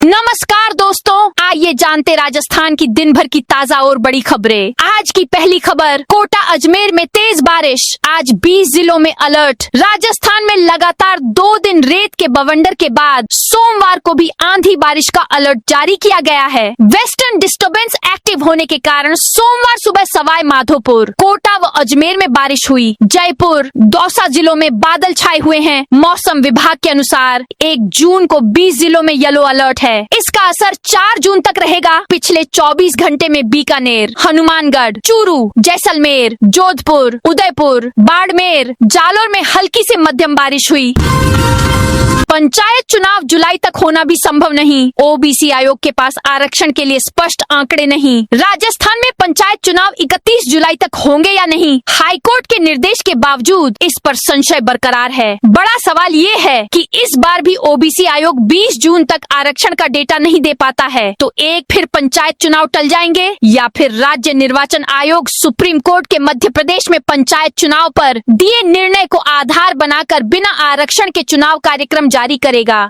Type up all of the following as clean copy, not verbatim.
नमस्कार दोस्तों, आइए जानते राजस्थान की दिन भर की ताजा और बड़ी खबरें। आज की पहली खबर, कोटा अजमेर में तेज बारिश, आज 20 जिलों में अलर्ट। राजस्थान में लगातार 2 दिन रेत के बवंडर के बाद सोमवार को भी आंधी बारिश का अलर्ट जारी किया गया है। वेस्टर्न डिस्टर्बेंस एक्टिव होने के कारण सोमवार सुबह सवाई माधोपुर, कोटा व अजमेर में बारिश हुई। जयपुर, दौसा जिलों में बादल छाए हुए हैं। मौसम विभाग के अनुसार 1 जून को 20 जिलों में येलो अलर्ट है। इसका असर 4 जून तक रहेगा। पिछले 24 घंटे में बीकानेर, हनुमानगढ़, चूरू, जैसलमेर, जोधपुर, उदयपुर, बाड़मेर, जालोर में हल्की से मध्यम बारिश हुई। पंचायत चुनाव जुलाई तक होना भी संभव नहीं। ओबीसी आयोग के पास आरक्षण के लिए स्पष्ट आंकड़े नहीं। राजस्थान में पंचायत चुनाव 31 जुलाई तक होंगे या नहीं, हाईकोर्ट के निर्देश के बावजूद इस पर संशय बरकरार है। बड़ा सवाल ये है कि इस बार भी ओबीसी आयोग 20 जून तक आरक्षण का डेटा नहीं दे पाता है तो फिर पंचायत चुनाव टल जाएंगे या फिर राज्य निर्वाचन आयोग सुप्रीम कोर्ट के मध्य प्रदेश में पंचायत चुनाव पर दिए निर्णय को आधार बनाकर बिना आरक्षण के चुनाव कार्यक्रम जारी करेगा।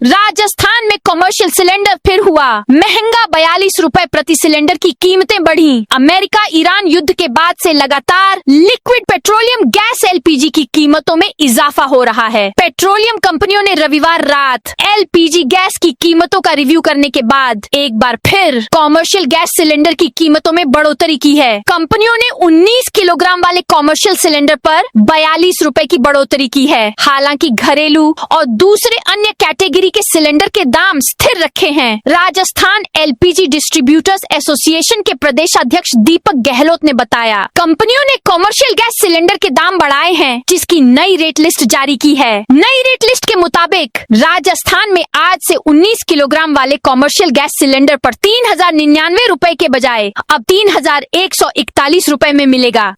राजस्थान में कमर्शियल सिलेंडर फिर हुआ महंगा। 42 रुपए प्रति सिलेंडर की कीमतें बढ़ी। अमेरिका ईरान युद्ध के बाद से लगातार लिक्विड पेट्रोलियम गैस एलपीजी की कीमतों में इजाफा हो रहा है। पेट्रोलियम कंपनियों ने रविवार रात एलपीजी गैस की कीमतों का रिव्यू करने के बाद एक बार फिर कमर्शियल गैस सिलेंडर की कीमतों में बढ़ोतरी की है। कंपनियों ने 19 किलोग्राम वाले कमर्शियल सिलेंडर पर 42 रुपए की बढ़ोतरी की है। हालांकि घरेलू और दूसरे अन्य कैटेगरी के सिलेंडर के दाम स्थिर रखे हैं। राजस्थान एलपीजी डिस्ट्रीब्यूटर्स एसोसिएशन के प्रदेश अध्यक्ष दीपक गहलोत ने बताया, कंपनियों ने कमर्शियल गैस सिलेंडर के दाम बढ़ाए हैं, जिसकी नई रेट लिस्ट जारी की है। नई रेट लिस्ट के मुताबिक राजस्थान में आज से 19 किलोग्राम वाले कमर्शियल गैस सिलेंडर पर 3099 रुपए के बजाय अब 3141 रुपए में मिलेगा।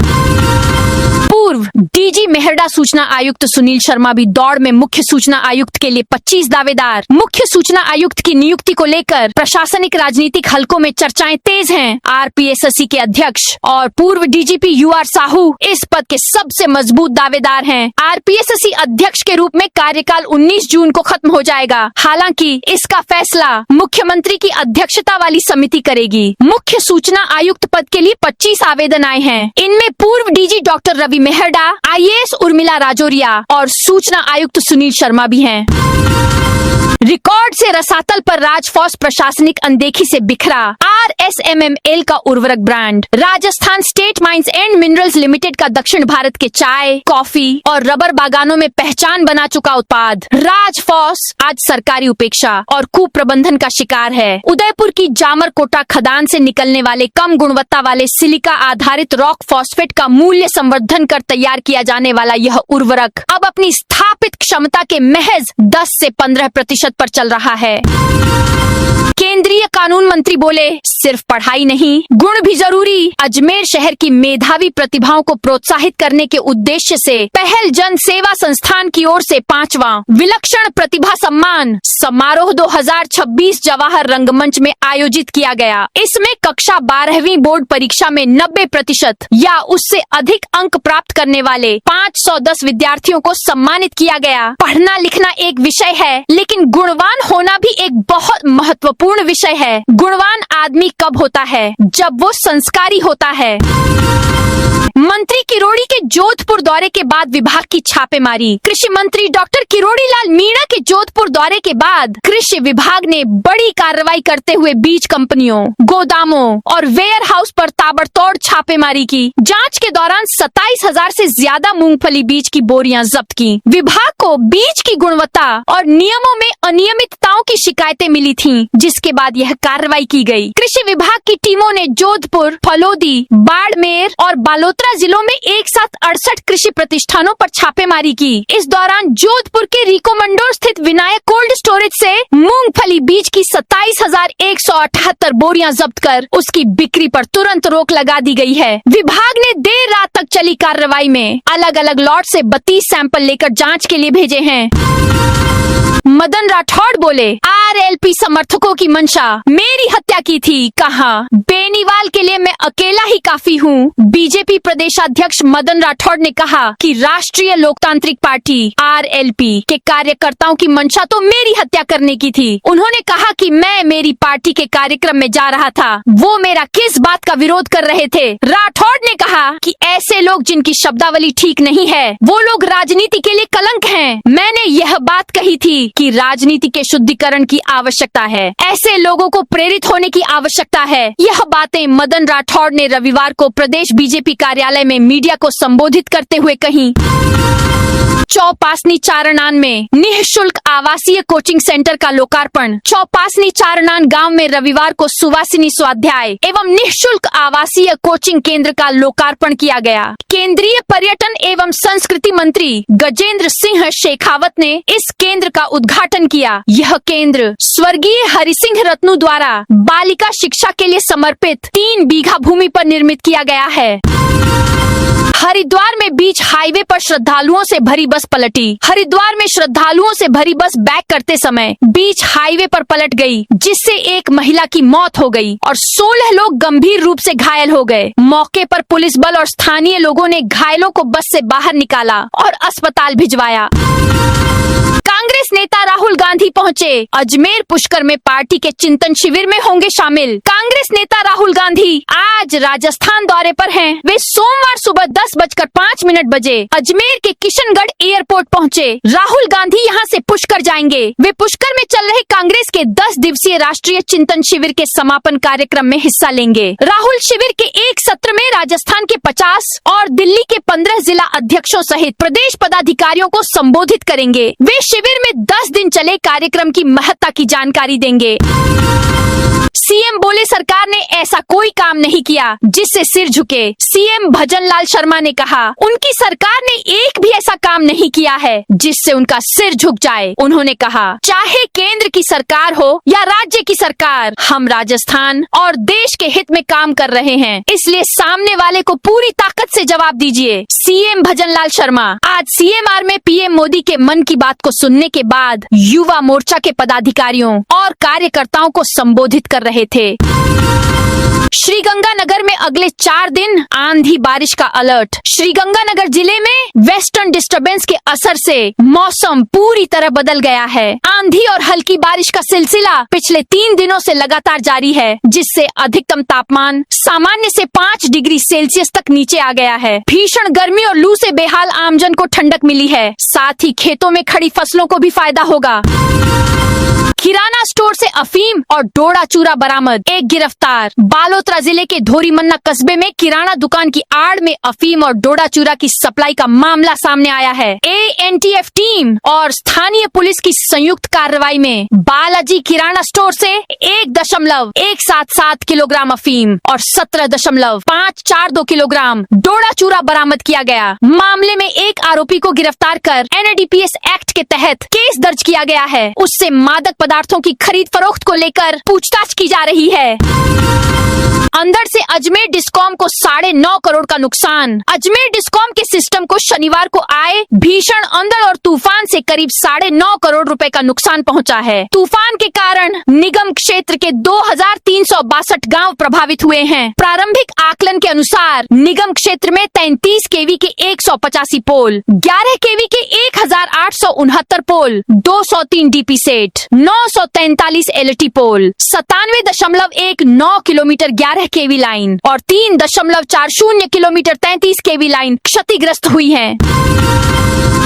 पूर्व डीजी मेहरडा सूचना आयुक्त सुनील शर्मा भी दौड़ में। मुख्य सूचना आयुक्त के लिए 25 दावेदार। मुख्य सूचना आयुक्त की नियुक्ति को लेकर प्रशासनिक राजनीतिक हलकों में चर्चाएं तेज हैं। आरपीएसएससी के अध्यक्ष और पूर्व डीजीपी यूआर साहू इस पद के सबसे मजबूत दावेदार हैं। आरपीएसएससी अध्यक्ष के रूप में कार्यकाल 19 जून को खत्म हो जाएगा। हालांकि इसका फैसला मुख्यमंत्री की अध्यक्षता वाली समिति करेगी। मुख्य सूचना आयुक्त पद के लिए 25 आवेदन आए हैं। इनमें पूर्व DG doctor Ravi Mehrda, IAS Urmila Rajoria और सूचना आयुक्त सुनील शर्मा भी हैं। रिकॉर्ड से रसातल पर राजफॉस प्रशासनिक अनदेखी से बिखरा। आरएसएमएमएल का उर्वरक brand Rajasthan state mines and minerals limited का दक्षिण भारत के चाय, कॉफी और रबर बागानों में पहचान बना चुका उत्पाद राजफॉस आज सरकारी उपेक्षा और कुप्रबंधन का शिकार है। उदयपुर की जामरकोटा खदान से निकलने वाले कम गुणवत्ता वाले सिलिका आधारित रॉक फॉस्फेट का मूल्य संवर्धन कर तैयार किया जाने वाला यह उर्वरक अब अपनी स्थापित क्षमता के महज 10 से 15% पर चल रहा है। केंद्रीय कानून मंत्री बोले, सिर्फ पढ़ाई नहीं, गुण भी जरूरी। अजमेर शहर की मेधावी प्रतिभाओं को प्रोत्साहित करने के उद्देश्य से पहल जन सेवा संस्थान की ओर से 5वां विलक्षण प्रतिभा सम्मान समारोह 2026 जवाहर रंगमंच में आयोजित किया गया। इसमें कक्षा 12वीं बोर्ड परीक्षा में 90% या उससे अधिक अंक प्राप्त करने वाले 510 विद्यार्थियों को सम्मानित किया गया। पढ़ना लिखना एक विषय है, लेकिन गुणवान होना भी एक बहुत महत्वपूर्ण विषय है। गुणवान आदमी कब होता है? जब वो संस्कारी होता है। मंत्री किरोड़ी के जोधपुर दौरे के बाद विभाग की छापेमारी। कृषि मंत्री डॉक्टर किरोड़ी लाल मीणा के जोधपुर दौरे के बाद कृषि विभाग ने बड़ी कार्रवाई करते हुए बीज कंपनियों, गोदामों और वेयर हाउस पर ताबड़तोड़ छापेमारी की। जांच के दौरान 27,000 से ज्यादा मूंगफली बीज की बोरियां जब्त की। विभाग को बीज की गुणवत्ता और नियमों में अनियमितताओं की शिकायतें मिली थीं, जिसके बाद यह कार्रवाई की गई। कृषि विभाग की टीमों ने जोधपुर, फलोदी, बाड़मेर और बालोतरा जिलों में एक साथ 68 कृषि प्रतिष्ठानों पर छापेमारी की। इस दौरान जोधपुर के रिकोमंडोर स्थित विनायक कोल्ड स्टोरेज से मूंगफली बीज की 27,178 बोरियां जब्त कर उसकी बिक्री पर तुरंत रोक लगा दी गई है। विभाग ने देर रात तक चली कार्रवाई में अलग अलग लॉट से 32 सैंपल लेकर जांच के लिए भेजे हैं। मदन राठौड़ बोले, आरएलपी समर्थकों की मंशा, मेरी हत्या की थी, कहा बेनीवाल के लिए मैं अकेला ही काफी हूँ। बीजेपी प्रदेशाध्यक्ष मदन राठौड़ ने कहा कि राष्ट्रीय लोकतांत्रिक पार्टी आरएलपी के कार्यकर्ताओं की मंशा तो मेरी हत्या करने की थी। उन्होंने कहा कि मैं मेरी पार्टी के कार्यक्रम में जा रहा था, वो मेरा किस बात का विरोध कर रहे थे। राठौड़ ने कहा कि ऐसे लोग जिनकी शब्दावली ठीक नहीं है, वो लोग राजनीति के लिए कलंक हैं। मैंने यह बात कही थी कि राजनीति के शुद्धिकरण की आवश्यकता है, ऐसे लोगों को प्रेरित होने की आवश्यकता है। यह बातें मदन राठौड़ ने रविवार को प्रदेश बीजेपी कार्यालय में मीडिया को संबोधित करते हुए कही। चौपासनी चारनान में निःशुल्क आवासीय कोचिंग सेंटर का लोकार्पण। चौपासनी चारनान गांव में रविवार को सुवासिनी स्वाध्याय एवं निःशुल्क आवासीय कोचिंग केंद्र का लोकार्पण किया गया। केंद्रीय पर्यटन एवं संस्कृति मंत्री गजेंद्र सिंह शेखावत ने इस केंद्र का उद्घाटन किया। यह केंद्र स्वर्गीय हरिसिंह रत्नू द्वारा बालिका शिक्षा के लिए समर्पित 3 बीघा भूमि पर निर्मित किया गया है। हरिद्वार में बीच हाईवे पर श्रद्धालुओं से भरी बस पलटी। हरिद्वार में श्रद्धालुओं से भरी बस बैक करते समय बीच हाईवे पर पलट गई, जिससे एक महिला की मौत हो गई और 16 लोग गंभीर रूप से घायल हो गए। मौके पर पुलिस बल और स्थानीय लोगों ने घायलों को बस से बाहर निकाला और अस्पताल भिजवाया। कांग्रेस नेता राहुल गांधी पहुंचे। अजमेर पुष्कर में पार्टी के चिंतन शिविर में होंगे शामिल। कांग्रेस नेता राहुल गांधी आज राजस्थान दौरे पर हैं। वे सोमवार सुबह 10:05 बजे अजमेर के किशनगढ़ एयरपोर्ट पहुंचे। राहुल गांधी यहां से पुष्कर जाएंगे। वे पुष्कर में चल रहे कांग्रेस के 10 दिवसीय राष्ट्रीय चिंतन शिविर के समापन कार्यक्रम में हिस्सा लेंगे। राहुल शिविर के एक सत्र में राजस्थान के 50 और दिल्ली के 15 जिला अध्यक्षों सहित प्रदेश पदाधिकारियों को संबोधित करेंगे। वे शिविर में 10 दिन चले कार्यक्रम की महत्ता की जानकारी देंगे। सीएम बोले सरकार ने ऐसा कोई काम नहीं किया जिससे सिर झुके। सीएम भजन लाल शर्मा ने कहा उनकी सरकार ने एक भी ऐसा काम नहीं किया है जिससे उनका सिर झुक जाए। उन्होंने कहा चाहे केंद्र की सरकार हो या राज्य की सरकार, हम राजस्थान और देश के हित में काम कर रहे हैं, इसलिए सामने वाले को पूरी ताकत से जवाब दीजिए। सीएम भजन लाल शर्मा आज सीएमआर में पीएम मोदी के मन की बात को सुनने के बाद युवा मोर्चा के पदाधिकारियों और कार्यकर्ताओं को संबोधित कर रहे थे। श्रीगंगानगर में अगले 4 दिन आंधी बारिश का अलर्ट। श्रीगंगानगर जिले में वेस्टर्न डिस्टर्बेंस के असर से मौसम पूरी तरह बदल गया है। आंधी और हल्की बारिश का सिलसिला पिछले 3 दिनों से लगातार जारी है, जिससे अधिकतम तापमान सामान्य से 5 डिग्री सेल्सियस तक नीचे आ गया है। भीषण गर्मी और लू से बेहाल आमजन को ठंडक मिली है, साथ ही खेतों में खड़ी फसलों को भी फायदा होगा। किराना स्टोर से अफीम और डोडा चूरा बरामद, एक गिरफ्तार। बालोतरा जिले के धोरीमन्ना कस्बे में किराना दुकान की आड़ में अफीम और डोडा चूरा की सप्लाई का मामला सामने आया है। एएनटीएफ टीम और स्थानीय पुलिस की संयुक्त कार्रवाई में बालाजी किराना स्टोर से 1.177 किलोग्राम अफीम और 17.542 किलोग्राम डोडा चूरा बरामद किया गया। मामले में एक आरोपी को गिरफ्तार कर एनडीपीएस एक्ट के तहत केस दर्ज किया गया है। उससे मादक पदार्थों की खरीद फरोख्त को लेकर पूछताछ की जा रही है। अंदर से अजमेर डिस्कॉम को 9.5 करोड़ का नुकसान। अजमेर डिस्कॉम के सिस्टम को शनिवार को आए भीषण अंधड़ और तूफान से करीब 9.5 करोड़ रुपए का नुकसान पहुंचा है। तूफान के कारण निगम क्षेत्र के 2362 गांव प्रभावित हुए हैं। प्रारंभिक आकलन के अनुसार निगम क्षेत्र में 33 केवी के 185 पोल, 11 केवी के 1869 पोल, 203 डीपी सेट, 943 एलटी पोल, 97.19 किलोमीटर 11 केवी लाइन और 3.40 किलोमीटर 33 केवी लाइन क्षतिग्रस्त हुई है।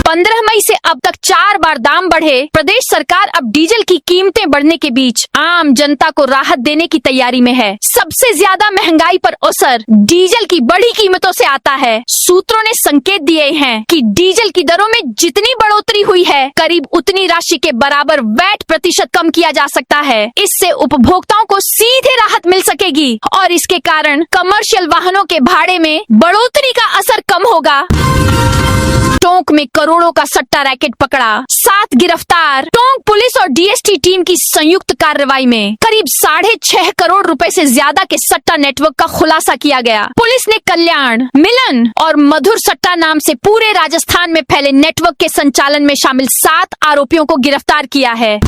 15 मई से अब तक 4 बार दाम बढ़े। प्रदेश सरकार अब डीजल की कीमतें बढ़ने के बीच आम जनता को राहत देने की तैयारी में है। सबसे ज्यादा महंगाई पर असर डीजल की बढ़ी कीमतों से आता है। सूत्रों ने संकेत दिए हैं कि डीजल की दरों में जितनी बढ़ोतरी हुई है, करीब उतनी राशि के बराबर वैट प्रतिशत कम किया जा सकता है। इससे उपभोक्ताओं को सीधे राहत मिल सकेगी और इसके कारण कमर्शियल वाहनों के भाड़े में बढ़ोतरी का असर कम होगा। टोंक में करोड़ों का सट्टा रैकेट पकड़ा, 7 गिरफ्तार। टोंक पुलिस और डीएसटी टीम की संयुक्त कार्रवाई में करीब 6.5 करोड़ रुपए से ज्यादा के सट्टा नेटवर्क का खुलासा किया गया। पुलिस ने कल्याण, मिलन और मधुर सट्टा नाम से पूरे राजस्थान में फैले नेटवर्क के संचालन में शामिल 7 आरोपियों को गिरफ्तार किया है।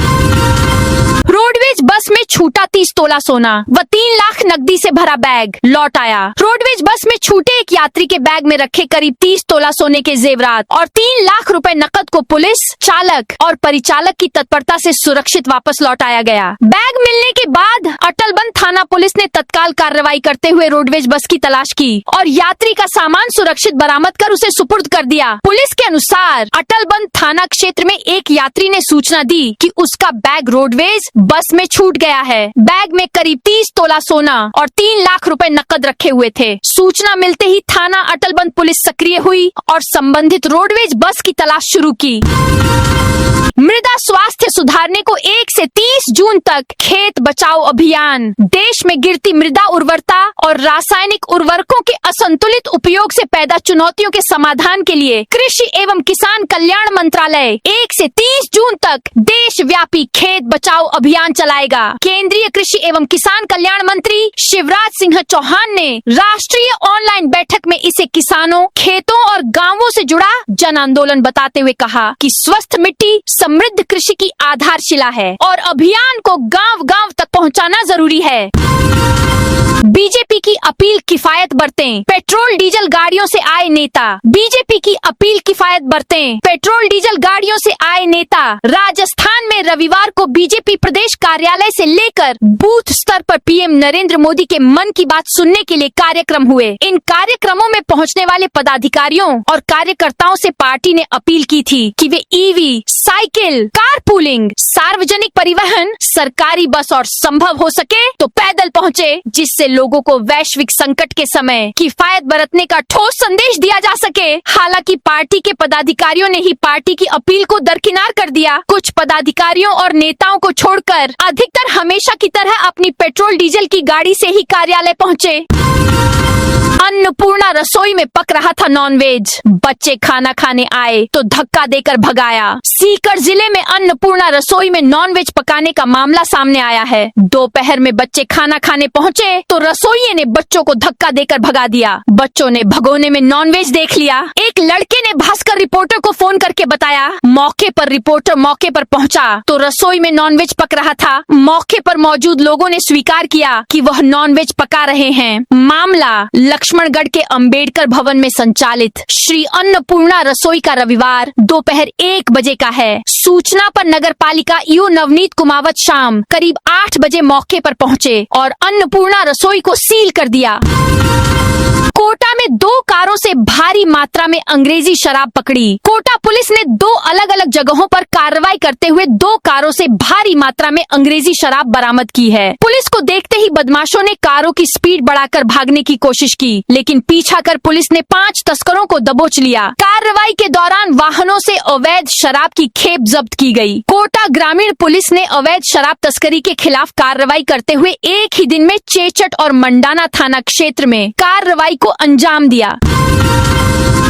रोडवेज बस में छूटा 30 तोला सोना व 3 लाख नकदी से भरा बैग लौट आया। रोडवेज बस में छूटे एक यात्री के बैग में रखे करीब 30 तोला सोने के जेवरात और 3 लाख रुपए नकद को पुलिस, चालक और परिचालक की तत्परता से सुरक्षित वापस लौटाया गया। बैग मिलने के बाद अटलबंद थाना पुलिस ने तत्काल कार्रवाई करते हुए रोडवेज बस की तलाश की और यात्री का सामान सुरक्षित बरामद कर उसे सुपुर्द कर दिया। पुलिस के अनुसार अटलबंद थाना क्षेत्र में एक यात्री ने सूचना दी कि उसका बैग रोडवेज बस में छूट गया है। बैग में करीब 30 तोला सोना और 3 लाख रुपए नकद रखे हुए थे। सूचना मिलते ही थाना अटलबंद पुलिस सक्रिय हुई और संबंधित रोडवेज बस की तलाश शुरू की। मृदा स्वास्थ्य सुधारने को 1 से 30 जून तक खेत बचाओ अभियान। देश में गिरती मृदा उर्वरता और रासायनिक उर्वरकों के असंतुलित उपयोग से पैदा चुनौतियों के समाधान के लिए कृषि एवं किसान कल्याण मंत्रालय 1 से 30 जून तक देशव्यापी खेत बचाओ अभियान चलाएगा। केंद्रीय कृषि एवं किसान कल्याण मंत्री शिवराज सिंह चौहान ने राष्ट्रीय ऑनलाइन बैठक में इसे किसानों, खेतों और गाँवों से जुड़ा जन आंदोलन बताते हुए कहा कि स्वस्थ मिट्टी समृद्ध कृषि की आधारशिला है और अभियान को गांव-गांव तक पहुंचाना जरूरी है। बीजेपी की अपील किफायत बरतें, पेट्रोल डीजल गाड़ियों से आए नेता। बीजेपी की अपील किफायत बरतें, पेट्रोल डीजल गाड़ियों से आए नेता राजस्थान में रविवार को बीजेपी प्रदेश कार्यालय से लेकर बूथ स्तर पर पीएम नरेंद्र मोदी के मन की बात सुनने के लिए कार्यक्रम हुए। इन कार्यक्रमों में पहुंचने वाले पदाधिकारियों और कार्यकर्ताओं से पार्टी ने अपील की थी कि वे ईवी, साइकिल, कारपूलिंग, सार्वजनिक परिवहन, सरकारी बस और संभव हो सके तो पैदल पहुंचे, जिससे लोगों को वैश्विक संकट के समय किफायत बरतने का ठोस संदेश दिया जा सके। हालांकि पार्टी के पदाधिकारियों ने ही पार्टी की अपील को दरकिनार कर दिया। कुछ पदाधिकारियों और नेताओं को छोड़कर अधिकतर हमेशा की तरह अपनी पेट्रोल डीजल की गाड़ी से ही कार्यालय पहुंचे। अन्नपूर्णा रसोई में पक रहा था नॉनवेज, बच्चे खाना खाने आए तो धक्का देकर भगाया। सीकर जिले में अन्नपूर्णा रसोई में नॉनवेज पकाने का मामला सामने आया है। दोपहर में बच्चे खाना खाने पहुंचे तो रसोइये ने बच्चों को धक्का देकर भगा दिया। बच्चों ने भगोने में नॉनवेज देख लिया। एक लड़के ने भास्कर रिपोर्टर को फोन करके बताया। मौके पर रिपोर्टर मौके पर पहुंचा तो रसोई में नॉनवेज पक रहा था। मौके पर मौजूद लोगों ने स्वीकार किया कि वह नॉनवेज पका रहे हैं। मामला लक्ष्मणगढ़ के अंबेडकर भवन में संचालित श्री अन्नपूर्णा रसोई का रविवार दोपहर 1 बजे का है। सूचना पर नगर पालिका ईओ नवनीत कुमावत शाम करीब 8 बजे मौके पर पहुंचे और अन्नपूर्णा रसोई को सील कर दिया। कोटा में 2 कारों से भारी मात्रा में अंग्रेजी शराब पकड़ी। कोटा पुलिस ने 2 अलग अलग जगहों पर कार्रवाई करते हुए 2 कारों से भारी मात्रा में अंग्रेजी शराब बरामद की है। पुलिस को देखते ही बदमाशों ने कारों की स्पीड बढ़ाकर भागने की कोशिश की, लेकिन पीछा कर पुलिस ने 5 तस्करों को दबोच लिया। कार्रवाई के दौरान वाहनों से अवैध शराब की खेप जब्त की गई। कोटा ग्रामीण पुलिस ने अवैध शराब तस्करी के खिलाफ कार्रवाई करते हुए एक ही दिन में चेचट और मंडाना थाना क्षेत्र में कार्रवाई को अंजाम दिया।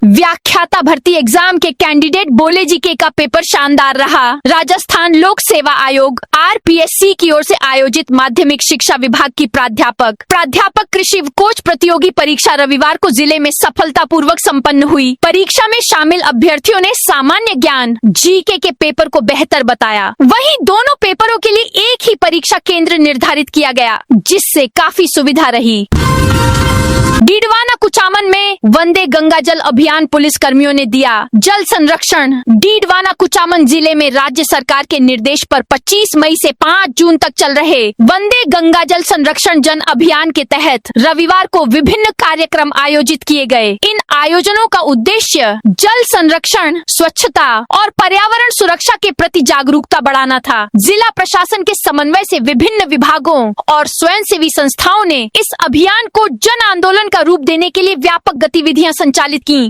व्याख्याता भर्ती एग्जाम के कैंडिडेट बोले जीके का पेपर शानदार रहा। राजस्थान लोक सेवा आयोग आरपीएससी की ओर से आयोजित माध्यमिक शिक्षा विभाग की प्राध्यापक कृषि कोच प्रतियोगी परीक्षा रविवार को जिले में सफलतापूर्वक संपन्न हुई। परीक्षा में शामिल अभ्यर्थियों ने सामान्य ज्ञान जीके के पेपर को बेहतर बताया। वहीं दोनों पेपरों के लिए एक ही परीक्षा केंद्र निर्धारित किया गया, जिससे काफी सुविधा रही। डीडवाना कुचामन में वंदे गंगा जल अभियान पुलिस कर्मियों ने दिया जल संरक्षण। डीडवाना कुचामन जिले में राज्य सरकार के निर्देश पर 25 मई से 5 जून तक चल रहे वंदे गंगा जल संरक्षण जन अभियान के तहत रविवार को विभिन्न कार्यक्रम आयोजित किए गए। इन आयोजनों का उद्देश्य जल संरक्षण, स्वच्छता और पर्यावरण सुरक्षा के प्रति जागरूकता बढ़ाना था। जिला प्रशासन के समन्वय से विभिन्न विभागों और स्वयंसेवी संस्थाओं ने इस अभियान को जन आंदोलन का रूप देने के लिए व्यापक गतिविधियां संचालित की।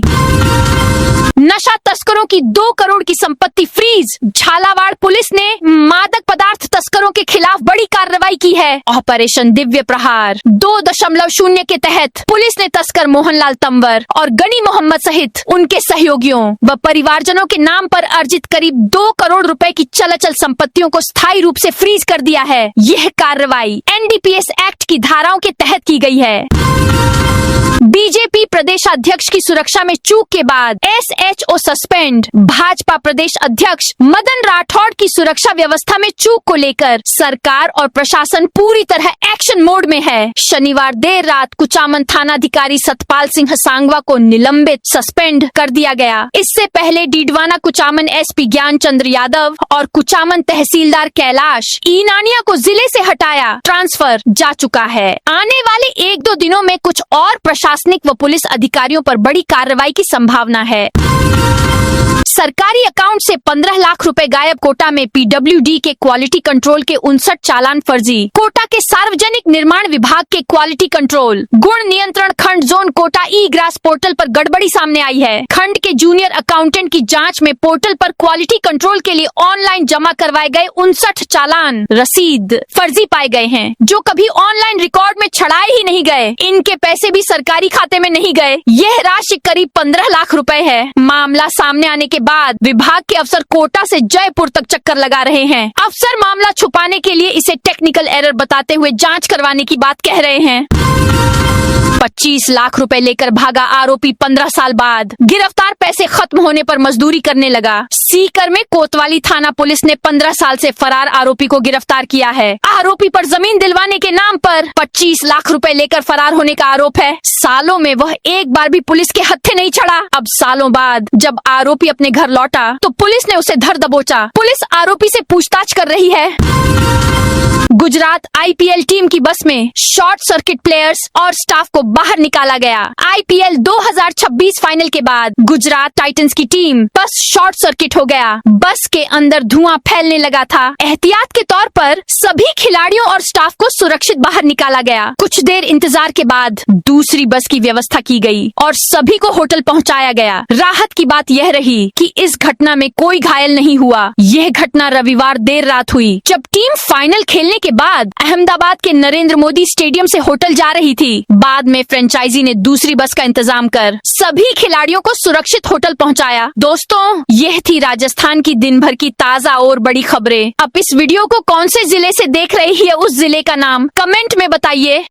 नशा तस्करों की 2 करोड़ की संपत्ति फ्रीज। झालावाड़ पुलिस ने मादक पदार्थ तस्करों के खिलाफ बड़ी कार्रवाई कार्रवाई की है। ऑपरेशन दिव्य प्रहार 2.0 के तहत पुलिस ने तस्कर मोहनलाल तंवर और गनी मोहम्मद सहित उनके सहयोगियों व परिवारजनों के नाम पर अर्जित करीब 2 करोड़ रुपए की चल अचल संपत्तियों को स्थायी रूप से फ्रीज कर दिया है। यह कार्रवाई एनडीपीएस एक्ट की धाराओं के तहत की गई है। बीजेपी प्रदेश अध्यक्ष की सुरक्षा में चूक के बाद एसएचओ सस्पेंड। भाजपा प्रदेश अध्यक्ष मदन राठौड़ की सुरक्षा व्यवस्था में चूक को लेकर सरकार और प्रशासन पूरी तरह एक्शन मोड में है। शनिवार देर रात कुचामन थानाधिकारी सतपाल सिंह सांगवा को निलंबित सस्पेंड कर दिया गया। इससे पहले डीडवाना कुचामन एसपी ज्ञान चंद्र यादव और कुचामन तहसीलदार कैलाश ईनानिया को जिले से हटाया ट्रांसफर जा चुका है। आने वाले 1-2 दिनों में कुछ और प्रशासनिक व पुलिस अधिकारियों पर बड़ी कार्रवाई की संभावना है। सरकारी अकाउंट से 15 लाख रुपए गायब। कोटा में पीडब्ल्यूडी के क्वालिटी कंट्रोल के 59 चालान फर्जी। कोटा के सार्वजनिक निर्माण विभाग के क्वालिटी कंट्रोल गुण नियंत्रण खंड जोन कोटा ई ग्रास पोर्टल पर गड़बड़ी सामने आई है। खंड के जूनियर अकाउंटेंट की जांच में पोर्टल पर क्वालिटी कंट्रोल के लिए ऑनलाइन जमा करवाए गए 59 चालान रसीद फर्जी पाए गए हैं, जो कभी ऑनलाइन रिकॉर्ड में छड़ाए ही नहीं गए। इनके पैसे भी सरकारी खाते में नहीं गए। यह राशि करीब 15 लाख रुपए है। मामला सामने आने के बाद विभाग के अफसर कोटा से जयपुर तक चक्कर लगा रहे हैं। अफसर मामला छुपाने के लिए इसे टेक्निकल एरर बताते हुए जांच करवाने की बात कह रहे हैं। 25 लाख रुपए लेकर भागा आरोपी 15 साल बाद गिरफ्तार। पैसे खत्म होने पर मजदूरी करने लगा। सीकर में कोतवाली थाना पुलिस ने 15 साल से फरार आरोपी को गिरफ्तार किया है। आरोपी पर जमीन दिलवाने के नाम पर 25 लाख रुपए लेकर फरार होने का आरोप है। सालों में वह एक बार भी पुलिस के हत्थे नहीं चढ़ा। अब सालों बाद जब आरोपी अपने घर लौटा तो पुलिस ने उसे धर दबोचा। पुलिस आरोपी से पूछताछ कर रही है। गुजरात आईपीएल टीम की बस में शॉर्ट सर्किट प्लेयर्स और स्टाफ को बाहर निकाला गया। आईपीएल 2026 फाइनल के बाद गुजरात टाइटंस की टीम बस शॉर्ट सर्किट हो गया। बस के अंदर धुआं फैलने लगा था। एहतियात के तौर पर सभी खिलाड़ियों और स्टाफ को सुरक्षित बाहर निकाला गया। कुछ देर इंतजार के बाद दूसरी बस की व्यवस्था की गई और सभी को होटल पहुंचाया गया। राहत की बात यह रही कि इस घटना में कोई घायल नहीं हुआ। यह घटना रविवार देर रात हुई, जब टीम फाइनल खेलने के बाद अहमदाबाद के नरेंद्र मोदी स्टेडियम से होटल जा रही थी। बाद में फ्रेंचाइजी ने दूसरी बस का इंतजाम कर सभी खिलाड़ियों को सुरक्षित होटल पहुंचाया। दोस्तों, यह थी राजस्थान की दिन भर की ताजा और बड़ी खबरें। अब इस वीडियो को कौन से जिले से देख रही है उस जिले का नाम कमेंट में बताइए।